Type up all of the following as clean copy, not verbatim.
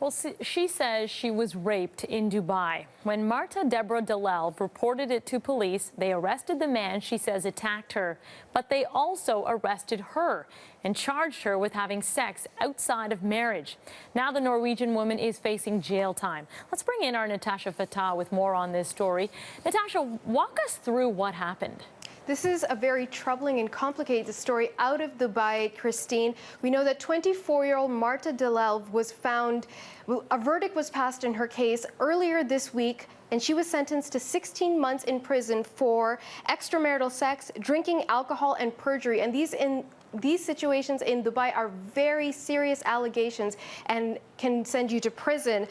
Well, she says she was raped in Dubai. When Marte Deborah Dalelv reported it to police, they arrested the man she says attacked her. But they also arrested her and charged her with having sex outside of marriage. Now the Norwegian woman is facing jail time. Let's bring in our Natasha Fatah with more on this story. Natasha, walk us through what happened. This is a very troubling and complicated story out of Dubai, Christine. We know that 24-year-old Marte Dalelv was found, a verdict was passed in her case earlier this week, and she was sentenced to 16 months in prison for extramarital sex, drinking alcohol, and perjury. And these situations in Dubai are very serious allegations and can send you to prison.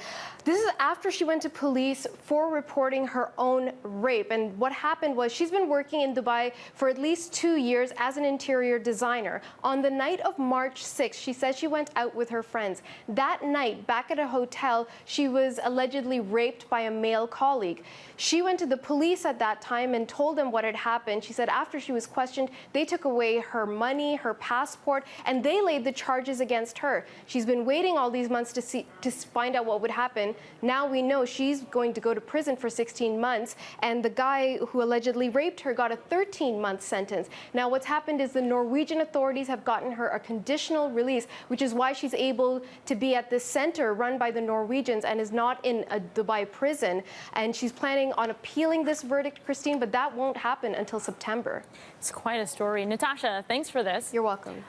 This is after she went to police for reporting her own rape. And what happened was she's been working in Dubai for at least 2 years as an interior designer. On the night of March 6th, she said she went out with her friends. That night, back at a hotel, she was allegedly raped by a male colleague. She went to the police at that time and told them what had happened. She said after she was questioned, they took away her money, her passport, and they laid the charges against her. She's been waiting all these months to find out what would happen. Now we know she's going to go to prison for 16 months, and the guy who allegedly raped her got a 13-month sentence. Now what's happened is the Norwegian authorities have gotten her a conditional release, which is why she's able to be at this center run by the Norwegians and is not in a Dubai prison. And she's planning on appealing this verdict, Christine, but that won't happen until September. It's quite a story. Natasha, thanks for this. You're welcome.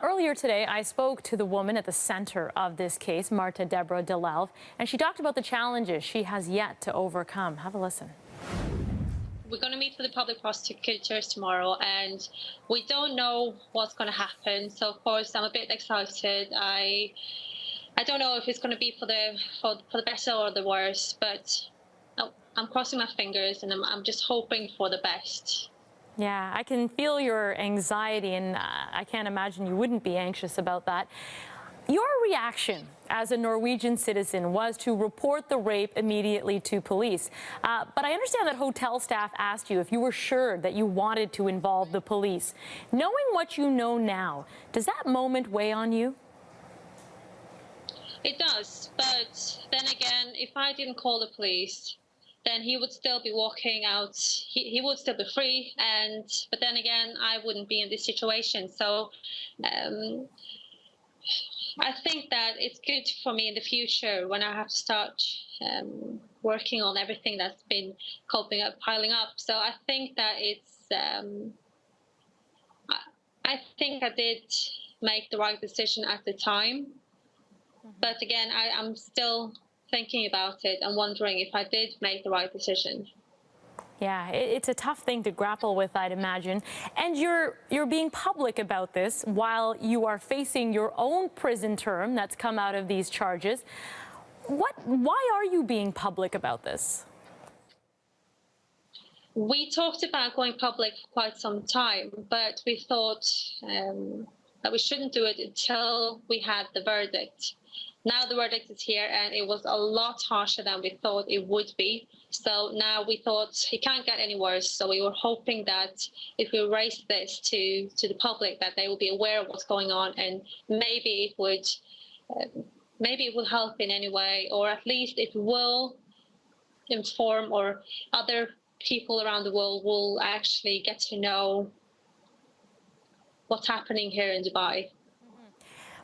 Earlier today, I spoke to the woman at the center of this case, Marte Deborah Dalelv, and she talked about the challenges she has yet to overcome. Have a listen. We're going to meet with the public prosecutors tomorrow, and we don't know what's going to happen. So, of course, I'm a bit excited. I don't know if it's going to be for the better or the worse, but I'm crossing my fingers, and I'm just hoping for the best. Yeah, I can feel your anxiety, and I can't imagine you wouldn't be anxious about that. Your reaction as a Norwegian citizen was to report the rape immediately to police. But I understand that hotel staff asked you if you were sure that you wanted to involve the police. Knowing what you know now, does that moment weigh on you? It does, but then again, if I didn't call the police, then he would still be walking out. He would still be free, but then again, I wouldn't be in this situation. So I think that it's good for me in the future when I have to start working on everything that's been piling up. So I think that it's, I think I did make the right decision at the time. But again, I'm still thinking about it and wondering if I did make the right decision. Yeah, it's a tough thing to grapple with, I'd imagine. And you're being public about this while you are facing your own prison term that's come out of these charges. Why are you being public about this? We talked about going public for quite some time, but we thought that we shouldn't do it until we had the verdict. Now the verdict is here, and it was a lot harsher than we thought it would be. So now we thought it can't get any worse. So we were hoping that if we raise this to the public, that they will be aware of what's going on, and maybe it will help in any way, or at least it will inform, or other people around the world will actually get to know what's happening here in Dubai.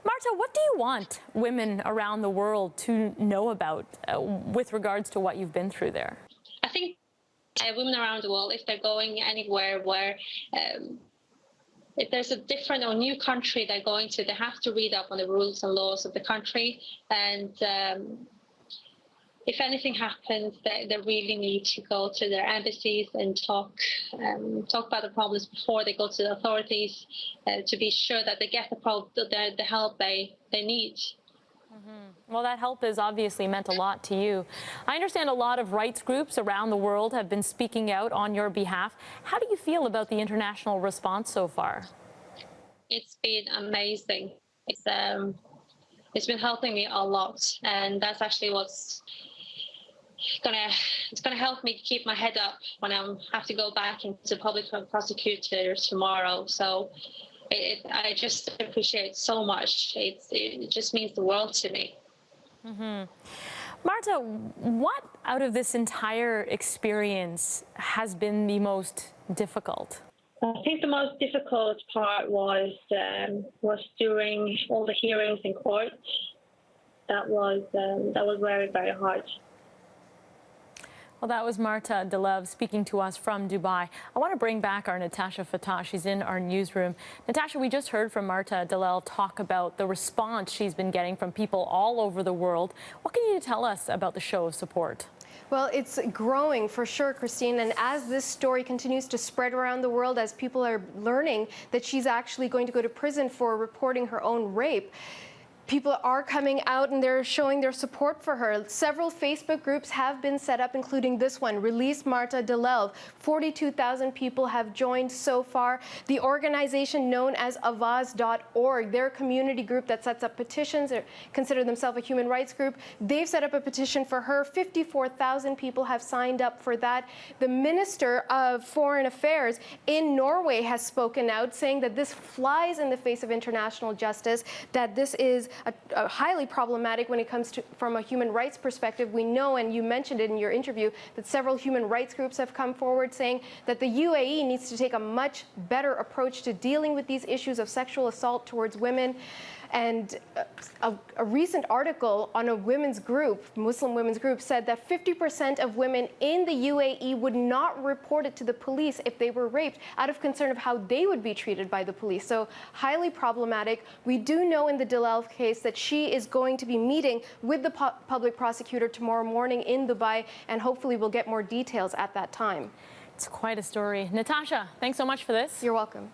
Marte, what do you want women around the world to know about with regards to what you've been through there? I think women around the world, if they're going anywhere where, if there's a different or new country they're going to, they have to read up on the rules and laws of the country. And if anything happens, they really need to go to their embassies and talk about the problems before they go to the authorities, to be sure that they get the help they need. Well, that help has obviously meant a lot to you. I understand a lot of rights groups around the world have been speaking out on your behalf. How do you feel about the international response so far? It's been amazing. It's been helping me a lot, and that's actually what's it's gonna help me keep my head up when I have to go back into public prosecutor tomorrow. So I just appreciate it so much. It just means the world to me. Marta, what out of this entire experience has been the most difficult? I think the most difficult part was during all the hearings in court. That was very, very hard. Well, that was Marte Dalelv speaking to us from Dubai. I want to bring back our Natasha Fatah. She's in our newsroom. Natasha, we just heard from Marte Dalelv talk about the response she's been getting from people all over the world. What can you tell us about the show of support? Well, it's growing for sure, Christine, and as this story continues to spread around the world, as people are learning that she's actually going to go to prison for reporting her own rape, people are coming out and they're showing their support for her. Several Facebook groups have been set up, including this one, Release Marte Dalelv. 42,000 people have joined so far. The organization known as Avaz.org, their community group that sets up petitions, they consider themselves a human rights group. They've set up a petition for her. 54,000 people have signed up for that. The Minister of Foreign Affairs in Norway has spoken out, saying that this flies in the face of international justice, that this is highly problematic when it comes to from a human rights perspective. We know, and you mentioned it in your interview, that several human rights groups have come forward saying that the UAE needs to take a much better approach to dealing with these issues of sexual assault towards women. And a recent article on a women's group, Muslim women's group, said that 50% of women in the UAE would not report it to the police if they were raped out of concern of how they would be treated by the police. So highly problematic. We do know in the Dalelv case that she is going to be meeting with the public prosecutor tomorrow morning in Dubai, and hopefully we'll get more details at that time. It's quite a story. Natasha, thanks so much for this. You're welcome.